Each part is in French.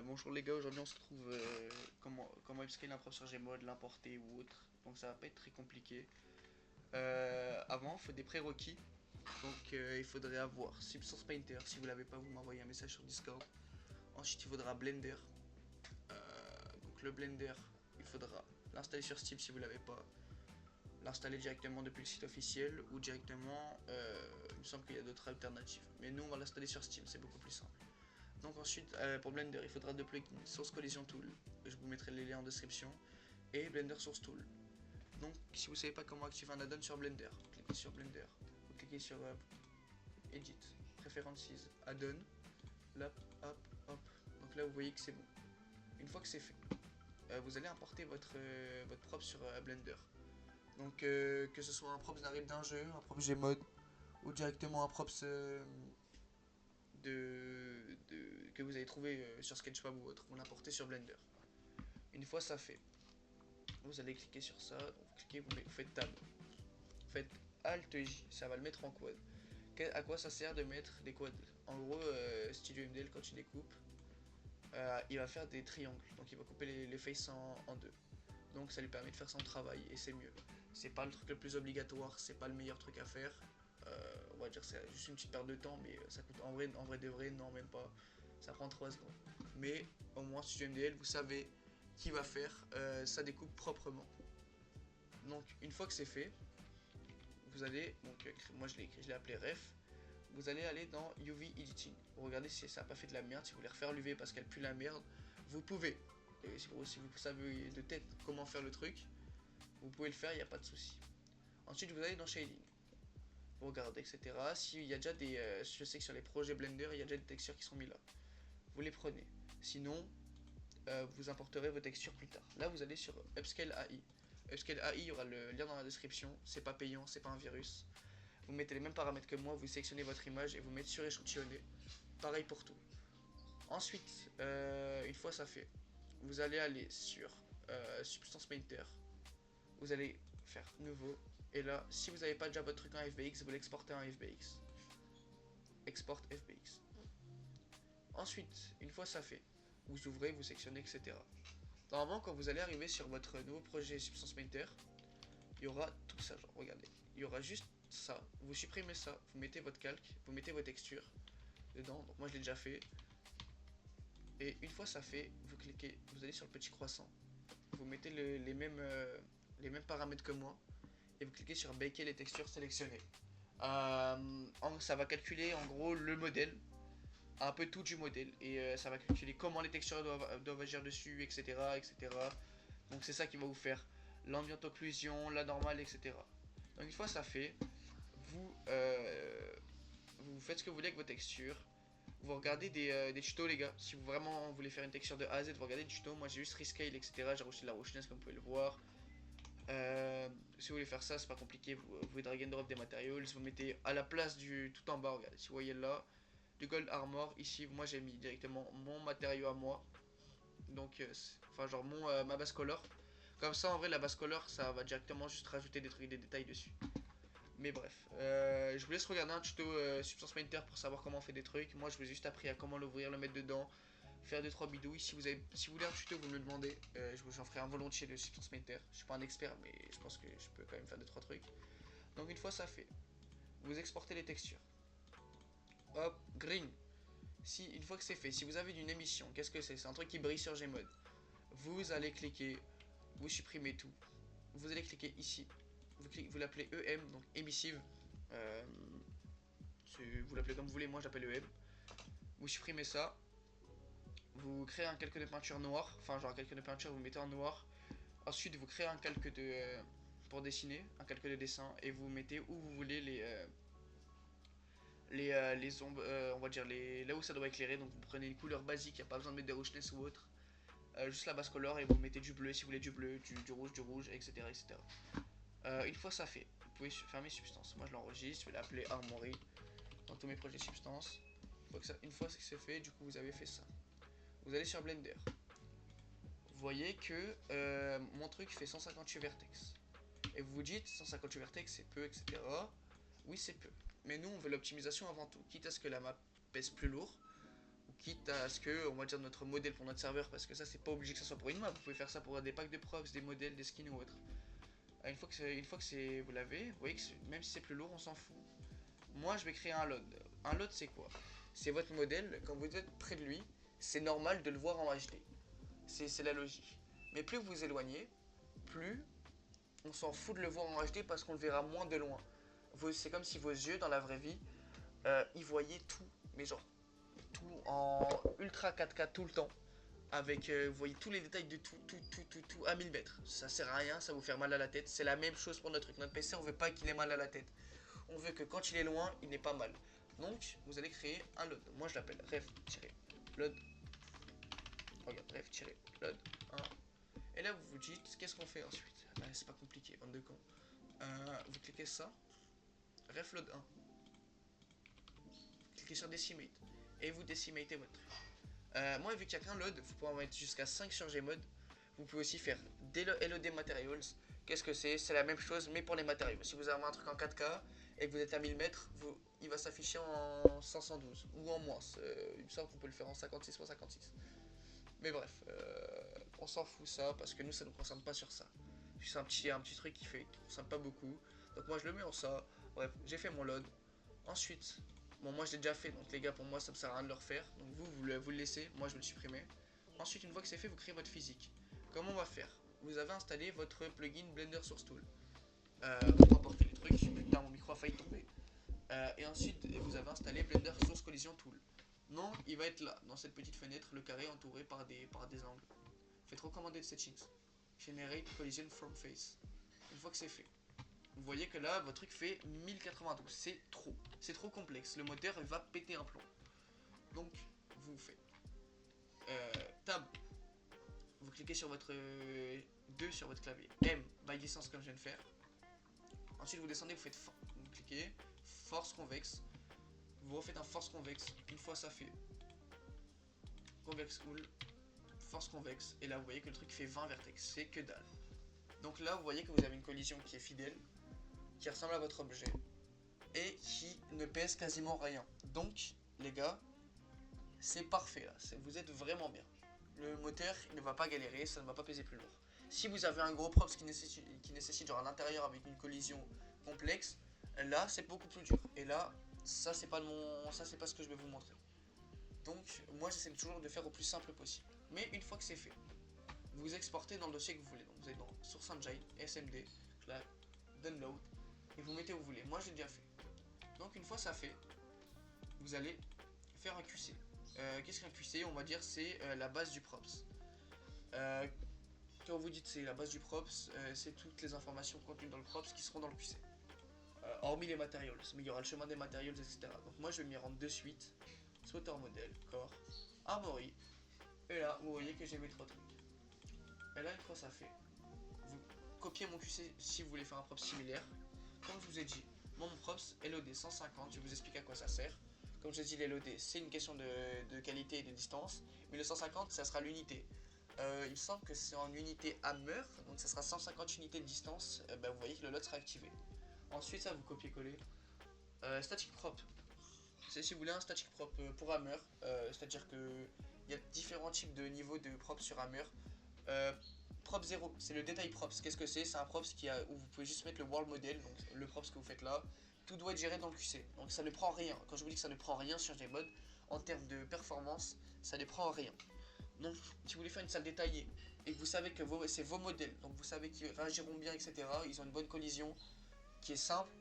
Bonjour les gars, aujourd'hui on se retrouve comment upscale un prop sur Gmod, l'importer ou autre. Donc ça va pas être très compliqué. Avant, il faut des prérequis. Donc il faudrait avoir Substance Painter. Si vous l'avez pas, vous m'envoyez un message sur Discord. Ensuite, il faudra Blender. Donc le Blender, il faudra l'installer sur Steam si vous l'avez pas. L'installer directement depuis le site officiel ou directement, il me semble qu'il y a d'autres alternatives. Mais nous, on va l'installer sur Steam, c'est beaucoup plus simple. Donc ensuite, pour Blender, il faudra deux plugins, Source Collision Tool, je vous mettrai les liens en description, et Blender Source Tool. Donc si vous ne savez pas comment activer un add-on sur Blender, cliquez sur Blender, vous cliquez sur Edit, Preferences, Add-on, là, hop, hop. Donc là vous voyez que c'est bon. Une fois que c'est fait, vous allez importer votre prop sur Blender. Donc que ce soit un props d'un jeu, un props Gmod, ou directement un props que vous avez trouvé sur Sketchfab ou autre, vous l'importez sur Blender. Une fois ça fait, vous allez cliquer sur ça, donc vous cliquez, vous faites Tab, vous faites Alt J, ça va le mettre en quad. À quoi ça sert de mettre des quads? En gros, Studio MDL quand tu découpes, il va faire des triangles, donc il va couper les faces en deux. Donc ça lui permet de faire son travail et c'est mieux. C'est pas le truc le plus obligatoire, c'est pas le meilleur truc à faire. On va dire c'est juste une petite perte de temps, mais ça coûte en vrai de vrai, non même pas. Ça prend 3 secondes. Mais au moins Studio MDL, vous savez qui va faire sa découpe proprement. Donc une fois que c'est fait, vous allez, donc moi je l'ai appelé ref. Vous allez aller dans UV Editing. Vous regardez si ça n'a pas fait de la merde, si vous voulez refaire l'UV parce qu'elle pue la merde, vous pouvez. Et si vous savez de tête comment faire le truc, vous pouvez le faire, il n'y a pas de souci. Ensuite, vous allez dans Shading. Vous regardez, etc. S'il y a déjà des. Je sais que sur les projets Blender, il y a déjà des textures qui sont mis là. Vous les prenez. Sinon, vous importerez vos textures plus tard. Là, vous allez sur Upscale AI. Upscale AI, il y aura le lien dans la description. C'est pas payant, c'est pas un virus. Vous mettez les mêmes paramètres que moi, vous sélectionnez votre image et vous mettez sur échantillonner. Pareil pour tout. Ensuite, une fois ça fait, vous allez aller sur Substance Painter. Vous allez faire nouveau. Et là, si vous n'avez pas déjà votre truc en FBX, vous l'exportez en FBX. Export FBX. Ensuite, une fois ça fait, vous ouvrez, vous sélectionnez, etc. Normalement, quand vous allez arriver sur votre nouveau projet Substance Painter, il y aura tout ça, genre, regardez. Il y aura juste ça. Vous supprimez ça, vous mettez votre calque, vous mettez vos textures dedans. Donc moi je l'ai déjà fait. Et une fois ça fait, vous cliquez, vous allez sur le petit croissant. Vous mettez les mêmes paramètres que moi. Et vous cliquez sur baker les textures sélectionnées. Ça va calculer en gros le modèle, un peu tout du modèle, et ça va calculer comment les textures doivent agir dessus, etc., etc. Donc c'est ça qui va vous faire l'ambient occlusion, la normale, etc. Donc une fois ça fait, vous faites ce que vous voulez avec vos textures. Vous regardez des tutos les gars. Si vous vraiment voulez faire une texture de A à Z, vous regardez des tutos. Moi j'ai juste rescale, etc. J'ai rajouté de la roughness comme vous pouvez le voir. Si vous voulez faire ça, c'est pas compliqué. Vous drag and drop des matériaux. Vous mettez à la place du tout en bas, regardez. Si vous voyez là, du gold armor. Ici, moi j'ai mis directement mon matériau à moi. Donc, enfin, genre ma base color. Comme ça, en vrai, la base color, ça va directement juste rajouter des trucs, des détails dessus. Mais bref, je vous laisse regarder un tuto Substance Painter pour savoir comment on fait des trucs. Moi, je vous ai juste appris à comment l'ouvrir, le mettre dedans, faire 2-3 bidouilles. Si vous voulez un tuto, vous me le demandez. J'en ferai un volontiers de Substance Painter. Je suis pas un expert, mais je pense que je peux quand même faire 2-3 trucs. Donc, une fois ça fait, vous exportez les textures. Hop, green. Une fois que c'est fait, si vous avez une émission, qu'est-ce que c'est? C'est un truc qui brille sur Gmod. Vous allez cliquer, vous supprimez tout. Vous allez cliquer ici. Vous l'appelez EM, donc émissive. Euh, vous l'appelez comme vous voulez, moi j'appelle EM. Vous supprimez ça. Vous créez un calque de peinture noir. Enfin, genre un calque de peinture, vous mettez en noir. Ensuite, vous créez un calque pour dessiner, un calque de dessin. Et vous mettez où vous voulez les ombres, on va dire là où ça doit éclairer. Donc vous prenez une couleur basique, il n'y a pas besoin de mettre des roughness ou autre. Juste la base color et vous mettez du bleu si vous voulez du bleu, du rouge, etc. etc. Une fois ça fait, vous pouvez fermer Substance. Moi je l'enregistre, je vais l'appeler Armory dans tous mes projets Substance. Une fois que c'est fait, du coup vous avez fait ça. Vous allez sur Blender. Vous voyez que mon truc fait 158 vertex. Et vous vous dites 158 vertex c'est peu, etc. Oui c'est peu. Mais nous on veut l'optimisation avant tout. Quitte à ce que la map pèse plus lourd, quitte à ce que, on va dire, notre modèle pour notre serveur, parce que ça c'est pas obligé que ça soit pour une map, vous pouvez faire ça pour des packs de props, des modèles, des skins ou autre. Une fois que vous l'avez, vous voyez que même si c'est plus lourd, on s'en fout. Moi je vais créer un load. Un load c'est quoi? C'est votre modèle, quand vous êtes près de lui, c'est normal de le voir en HD. C'est la logique. Mais plus vous vous éloignez, plus on s'en fout de le voir en HD parce qu'on le verra moins de loin. C'est comme si vos yeux dans la vraie vie, ils voyaient tout, mais genre tout en ultra 4K tout le temps. Avec, vous voyez tous les détails de tout à 1000 mètres. Ça sert à rien, ça vous fait mal à la tête. C'est la même chose pour notre truc. Notre PC, on veut pas qu'il ait mal à la tête. On veut que quand il est loin, il n'ait pas mal. Donc, vous allez créer un load. Moi, je l'appelle ref-load. Regarde, ref-load 1. Et là, vous vous dites, qu'est-ce qu'on fait ensuite? C'est pas compliqué, bande de cons. Vous cliquez ça, refload 1. Vous cliquez sur decimate. Et vous decimatez votre truc. Moi, vu qu'il n'y a qu'un load, vous pouvez en mettre jusqu'à 5 sur Gmod. Vous pouvez aussi faire des LOD Materials. Qu'est-ce que c'est? C'est la même chose, mais pour les matériaux. Si vous avez un truc en 4K et que vous êtes à 1000 mètres, il va s'afficher en 512 ou en moins. Il me semble qu'on peut le faire en 56 ou 56. Mais bref, on s'en fout ça parce que nous, ça ne nous concerne pas sur ça. C'est un petit truc qui ne concerne pas beaucoup. Donc moi, je le mets en ça. Bref, j'ai fait mon load. Ensuite, bon, moi je l'ai déjà fait, donc les gars, pour moi ça me sert à rien de le refaire. Donc vous le laissez, moi je vais le supprimer. Ensuite, une fois que c'est fait, vous créez votre physique. Comment on va faire? Vous avez installé votre plugin Blender Source Tool. Pour importer les trucs. Putain, mon micro a failli tomber. Et ensuite, vous avez installé Blender Source Collision Tool. Non, il va être là, dans cette petite fenêtre, le carré entouré par des angles. Faites recommander de settings. Generate Collision from Face. Une fois que c'est fait, vous voyez que là, votre truc fait 1092. C'est trop complexe. Le moteur il va péter un plomb. Donc, vous faites tab. Vous cliquez sur votre 2 sur votre clavier. M by distance comme je viens de faire. Ensuite, vous descendez, vous faites vous cliquez force convexe. Vous refaites un force convexe. Une fois ça fait convexe hull, force convexe. Et là, vous voyez que le truc fait 20 vertex. C'est que dalle. Donc là, vous voyez que vous avez une collision qui est fidèle, qui ressemble à votre objet et qui ne pèse quasiment rien. Donc les gars, c'est parfait là, vous êtes vraiment bien. Le moteur il ne va pas galérer, ça ne va pas peser plus lourd. Si vous avez un gros props qui nécessite genre à l'intérieur avec une collision complexe, là c'est beaucoup plus dur. Et là, ça c'est pas ce que je vais vous montrer. Donc moi j'essaie toujours de faire au plus simple possible. Mais une fois que c'est fait, vous exportez dans le dossier que vous voulez. Donc vous allez dans Source Engine, SMD, là, Download, et vous mettez où vous voulez. Moi j'ai déjà fait. Donc une fois ça fait, vous allez faire un QC. Qu'est-ce qu'un QC? On va dire c'est la base du props. Quand vous dites c'est la base du props, c'est toutes les informations contenues dans le props qui seront dans le QC. Hormis les materials, mais il y aura le chemin des materials, etc. Donc moi je vais m'y rendre de suite. Sweater model, core, armory. Et là vous voyez que j'ai mes 3 trucs. Et là une fois ça fait, vous copiez mon QC si vous voulez faire un props similaire. Comme je vous ai dit, mon props LOD 150, je vais vous expliquer à quoi ça sert. Comme je vous ai dit, l'LOD c'est une question de qualité et de distance, mais le 150 ça sera l'unité. Il me semble que c'est en unité hammer, donc ça sera 150 unités de distance, vous voyez que le load sera activé. Ensuite ça vous copiez-coller. Static prop, c'est si vous voulez un static prop pour hammer, c'est-à-dire que il y a différents types de niveaux de props sur hammer. Prop 0, c'est le détail props. Qu'est-ce que c'est? C'est un props où vous pouvez juste mettre le world model, donc le props que vous faites là. Tout doit être géré dans le QC. Donc ça ne prend rien. Quand je vous dis que ça ne prend rien sur Gmod, en termes de performance, ça ne prend rien. Donc si vous voulez faire une salle détaillée et que vous savez que c'est vos modèles, donc vous savez qu'ils réagiront bien, etc. Ils ont une bonne collision qui est simple.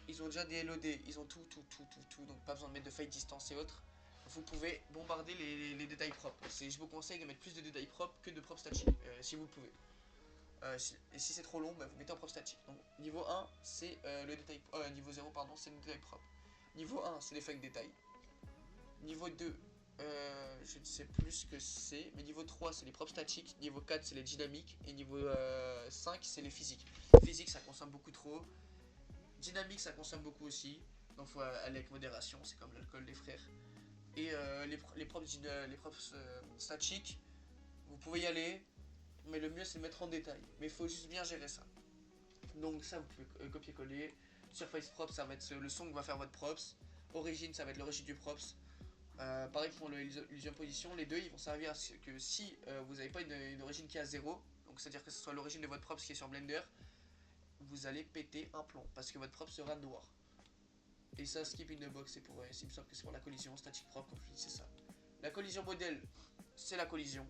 Ils ont déjà des LOD, ils ont tout. Donc pas besoin de mettre de fade distance et autres. Vous pouvez bombarder les détails propres. Je vous conseille de mettre plus de détails propres que de props statiques, si vous pouvez. Et si c'est trop long, vous mettez en prop statique. Donc niveau 1, c'est le détail. Niveau 0, pardon, c'est le détail propre. Niveau 1, c'est l'effet détail. Niveau 2, je ne sais plus ce que c'est. Mais niveau 3, c'est les props statiques. Niveau 4, c'est les dynamiques. Et niveau 5, c'est les physiques. Physique, ça consomme beaucoup trop. Dynamique, ça consomme beaucoup aussi. Donc faut aller avec modération, c'est comme l'alcool des frères. Et les props statiques, vous pouvez y aller, mais le mieux c'est de mettre en détail. Mais il faut juste bien gérer ça. Donc ça vous pouvez copier-coller. Surface props, ça va être le son que va faire votre props. Origine, ça va être l'origine du props. Pareil pour l'illusion position, les deux ils vont servir à ce que si vous n'avez pas une origine qui est à 0, donc c'est à dire que ce soit l'origine de votre props qui est sur Blender, vous allez péter un plomb parce que votre prop sera noir. Et ça, skip in the box, c'est pour, il me semble que c'est pour la collision, static prop, comme je dis, c'est ça. La collision modèle, c'est la collision.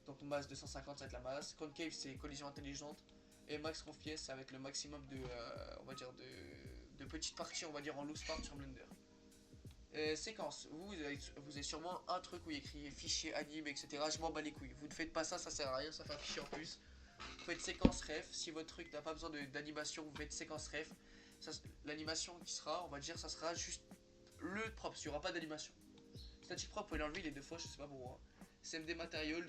Donc masse 250, ça va être la masse. Concave, c'est collision intelligente. Et max conf pièce, ça va être le maximum de, on va dire, de petites parties, on va dire, en loose part sur Blender. Séquence, vous avez sûrement un truc où il y a écrit fichier, anime, etc. Je m'en bats les couilles. Vous ne faites pas ça, ça sert à rien, ça fait un fichier en plus. Vous faites séquence ref. Si votre truc n'a pas besoin d'animation, vous faites séquence ref. L'animation qui sera, on va dire, ça sera juste le prop, il n'y aura pas d'animation. Static prop, vous pouvez l'enlever les deux fois, je sais pas pourquoi. CMD Materials,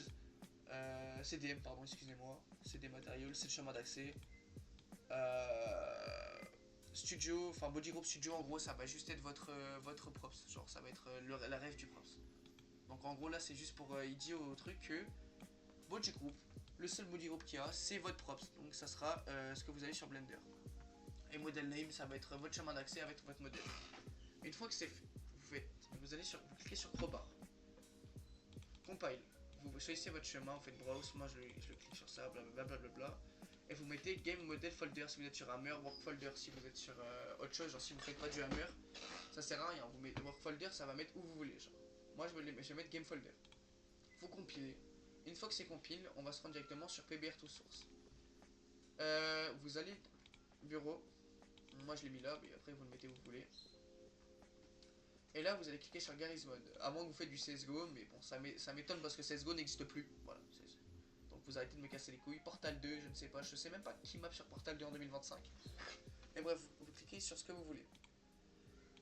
CDM, pardon, excusez-moi. CD Materials, c'est le chemin d'accès. Studio, enfin Body Group Studio, en gros, ça va juste être votre props. Genre, ça va être la ref du props. Donc, en gros, là, c'est juste pour il dit au truc que Body Group, le seul Body Group qu'il y a, c'est votre props. Donc, ça sera ce que vous avez sur Blender. Et model name, ça va être votre chemin d'accès avec votre modèle. Une fois que c'est fait, vous cliquez sur crowbar, compile, vous choisissez votre chemin, vous faites browse, moi je le clique sur ça, blablabla, et vous mettez game model folder si vous êtes sur Hammer, work folder si vous êtes sur autre chose, genre si vous faites pas du Hammer, ça sert à rien, vous mettez work folder, ça va mettre où vous voulez, genre. Moi je vais mettre game folder. Vous compilez. Une fois que c'est compilé, on va se rendre directement sur PBR to source. Vous allez bureau. Moi je l'ai mis là, mais après vous le mettez où vous voulez. Et là vous allez cliquer sur Garry's Mod. À moins que vous faites du CSGO, mais bon ça m'étonne parce que CSGO n'existe plus. Voilà. Donc vous arrêtez de me casser les couilles. Portal 2, je ne sais pas, je sais même pas qui map sur Portal 2 en 2025. Mais bref, vous cliquez sur ce que vous voulez.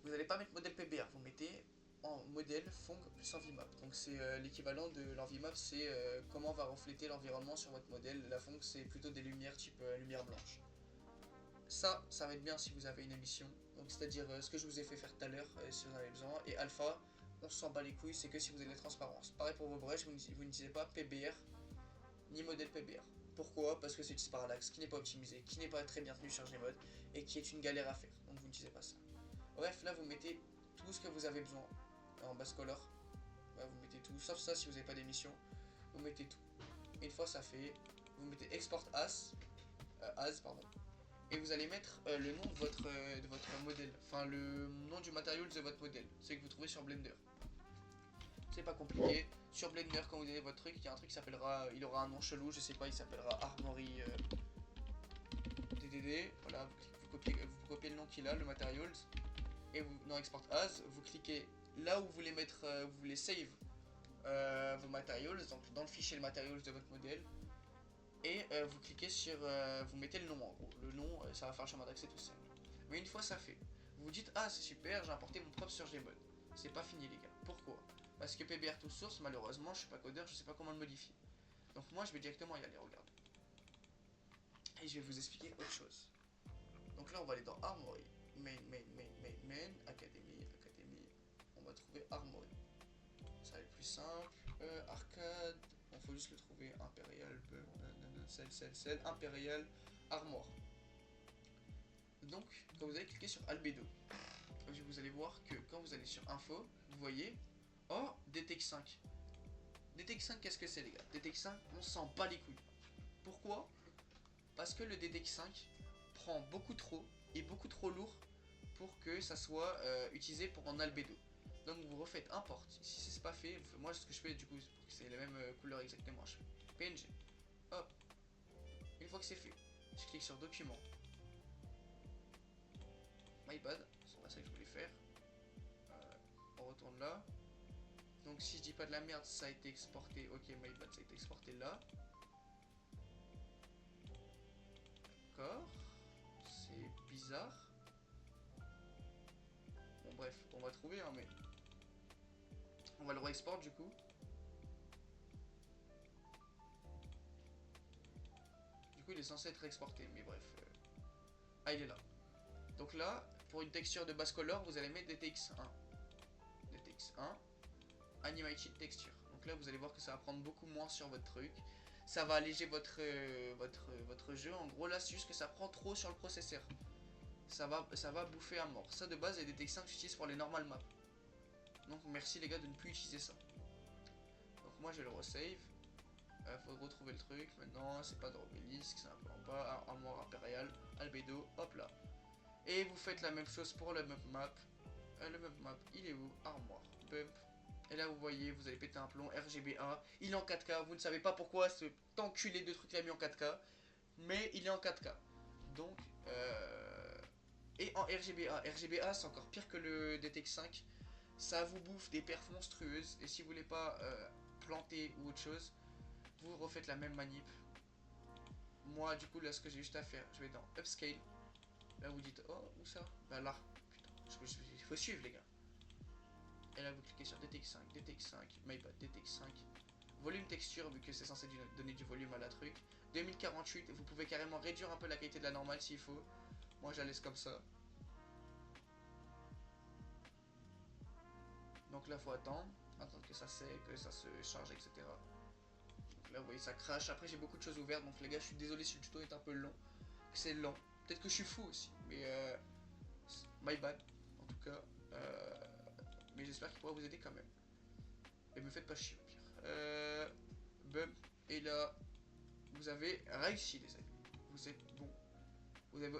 Vous n'allez pas mettre modèle PBR, vous mettez en modèle Fong plus Envimap. Donc c'est l'équivalent de l'Envimap, c'est comment va refléter l'environnement sur votre modèle. La Fong c'est plutôt des lumières type lumière blanche. Ça va être bien si vous avez une émission. Donc c'est-à-dire ce que je vous ai fait faire tout à l'heure, si vous en avez besoin. Et alpha, on s'en bat les couilles, c'est que si vous avez la transparence. Pareil pour vos brèches, vous n'utilisez pas PBR ni modèle PBR. Pourquoi? Parce que c'est du parallaxe qui n'est pas optimisé, qui n'est pas très bien tenu sur Gmod et qui est une galère à faire. Donc vous n'utilisez pas ça. Bref, là vous mettez tout ce que vous avez besoin en basse color. Là, vous mettez tout, sauf ça si vous n'avez pas d'émission. Vous mettez tout. Et une fois ça fait, vous mettez export as, pardon. Et vous allez mettre le nom de votre modèle, enfin le nom du matériau de votre modèle, c'est que vous trouvez sur Blender. C'est pas compliqué. Sur Blender, quand vous avez votre truc, il y a un truc qui s'appellera, il aura un nom chelou, je sais pas, il s'appellera Armory DDD. Voilà, vous copiez le nom qu'il a, le materials, et vous dans Export As, vous cliquez là où vous voulez mettre, vous voulez save vos materials, donc dans le fichier le materials de votre modèle. Et vous cliquez sur, vous mettez le nom en gros. Le nom, ça va faire le chemin d'accès tout seul. Mais une fois ça fait, vous vous dites ah c'est super, j'ai importé mon prop sur Gmod. C'est pas fini les gars. Pourquoi? Parce que PBR to source, malheureusement, je suis pas codeur, je sais pas comment le modifier. Donc moi je vais directement y aller, regarde. Et je vais vous expliquer autre chose. Donc là on va aller dans Armory, main, Academy. On va trouver Armory. Ça va être plus simple. Arcade. Il faut juste le trouver. Impérial. Impérial. Armor. Donc, quand vous allez cliquer sur Albedo, vous allez voir que quand vous allez sur Info, vous voyez. Oh, DTX5. DTX5, qu'est-ce que c'est, les gars? DTX5, on s'en bat les couilles. Pourquoi? Parce que le DTX5 prend beaucoup trop et beaucoup trop lourd pour que ça soit utilisé pour en Albedo. Donc vous refaites import. Si c'est pas fait, moi ce que je fais du coup, c'est la même couleur exactement. Je fais PNG. Hop. Une fois que c'est fait, je clique sur document. MyPad, c'est pas ça que je voulais faire. On retourne là. Donc si je dis pas de la merde, ça a été exporté. Ok, MyPad, ça a été exporté là. D'accord. C'est bizarre. Bon bref, on va trouver hein, mais on va le re-export du coup. Du coup il est censé être exporté, mais bref. Ah il est là. Donc là, pour une texture de basse color, vous allez mettre DTX1. DTX1, Animated Texture. Donc là vous allez voir que ça va prendre beaucoup moins sur votre truc. Ça va alléger votre jeu. En gros là c'est juste que ça prend trop sur le processeur. Ça va bouffer à mort. Ça de base les DTX5 j'utilise pour les normal maps. Donc merci les gars de ne plus utiliser ça. Donc moi je vais le resave. Faut retrouver le truc. Maintenant c'est pas dans l'obélisque, c'est un peu en bas. Armoire impériale, albédo, hop là. Et vous faites la même chose pour le map map. Le map map, il est où? Armoire, bump. Et là vous voyez, vous allez péter un plomb, RGB1. Il est en 4K, vous ne savez pas pourquoi ce enculé de truc l'a mis en 4K. Mais il est en 4K. Donc, et en RGBA. RGBA c'est encore pire que le DTX5. Ça vous bouffe des perfs monstrueuses. Et si vous voulez pas planter ou autre chose, vous refaites la même manip. Moi du coup là ce que j'ai juste à faire, je vais dans Upscale. Là vous dites oh où ça? Bah là, putain, il faut suivre les gars. Et là vous cliquez sur DTX5, DTX5, MyPad, DTX5. Volume texture vu que c'est censé donner du volume à la truc. 2048, vous pouvez carrément réduire un peu la qualité de la normale s'il faut. Moi je la laisse comme ça. Donc là faut attendre que ça sèche, que ça se charge, etc. Donc là vous voyez ça crache. Après j'ai beaucoup de choses ouvertes, donc les gars je suis désolé si le tuto est un peu long. C'est lent. Peut-être que je suis fou aussi, mais my bad en tout cas. Mais j'espère qu'il pourra vous aider quand même. Et me faites pas chier au pire. Bump. Et là vous avez réussi les amis. Vous êtes bon. Vous avez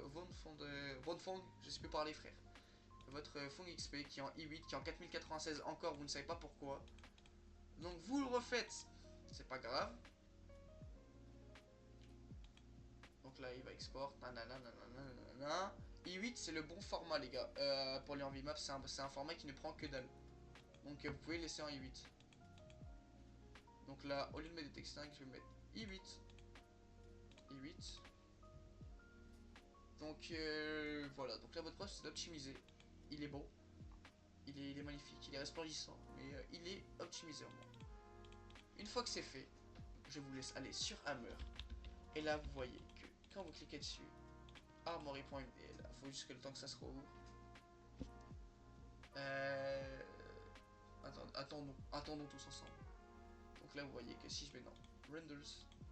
votre fond, je sais plus parler frère. Votre fond XP qui est en i8, qui est en 4096 encore, vous ne savez pas pourquoi. Donc vous le refaites, c'est pas grave. Donc là il va export, i8 c'est le bon format les gars. Pour les envie maps c'est un format qui ne prend que dalle. Donc vous pouvez laisser en i8. Donc là au lieu de mettre des textes 5 je vais mettre i8. i8. Donc voilà, donc là votre prof c'est d'optimiser. Il est beau, il est magnifique, il est resplendissant, mais il est optimisé au moins. Une fois que c'est fait, je vous laisse aller sur Hammer. Et là vous voyez que quand vous cliquez dessus, armory.mdl, il faut juste que le temps que ça se rouvre. Attendons tous ensemble. Donc là vous voyez que si je vais dans Renders,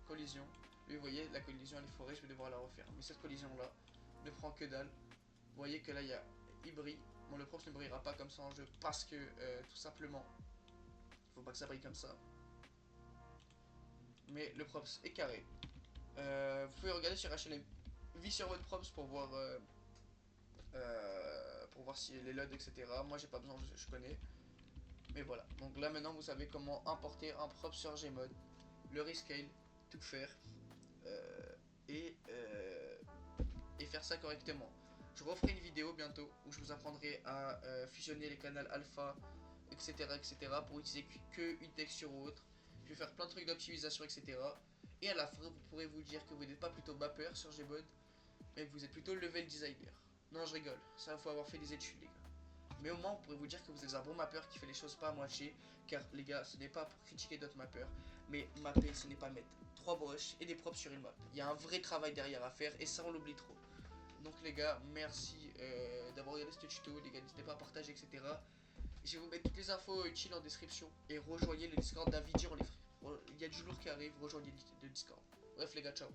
collision, et vous voyez la collision elle est forée, je vais devoir la refaire. Mais cette collision là ne prend que dalle. Vous voyez que là il y a il brille. Bon le props ne brillera pas comme ça en jeu parce que tout simplement il faut pas que ça brille comme ça. Mais le props est carré. Vous pouvez regarder sur HLM vie sur votre props pour voir si les loads etc. Moi j'ai pas besoin, je connais. Mais voilà, donc là maintenant vous savez comment importer un prop sur Gmod, le rescale, tout faire et faire ça correctement. Je referai une vidéo bientôt où je vous apprendrai à fusionner les canaux alpha, etc., pour utiliser que une texture ou autre. Je vais faire plein de trucs d'optimisation, etc. Et à la fin, vous pourrez vous dire que vous n'êtes pas plutôt mapper sur Gmod, mais que vous êtes plutôt level designer. Non, je rigole, ça il faut avoir fait des études, les gars. Mais au moins, vous pourrez vous dire que vous êtes un bon mapper qui fait les choses pas à moitié. Car les gars, ce n'est pas pour critiquer d'autres mappers, mais mapper, ce n'est pas mettre 3 brushes et des props sur une map. Il y a un vrai travail derrière à faire et ça, on l'oublie trop. Donc les gars, merci d'avoir regardé ce tuto. Les gars, n'hésitez pas à partager, etc. Je vais vous mettre toutes les infos utiles en description. Et rejoignez le Discord d'Avidir, les frères. Il y a du lourd qui arrive, rejoignez le Discord. Bref les gars, ciao.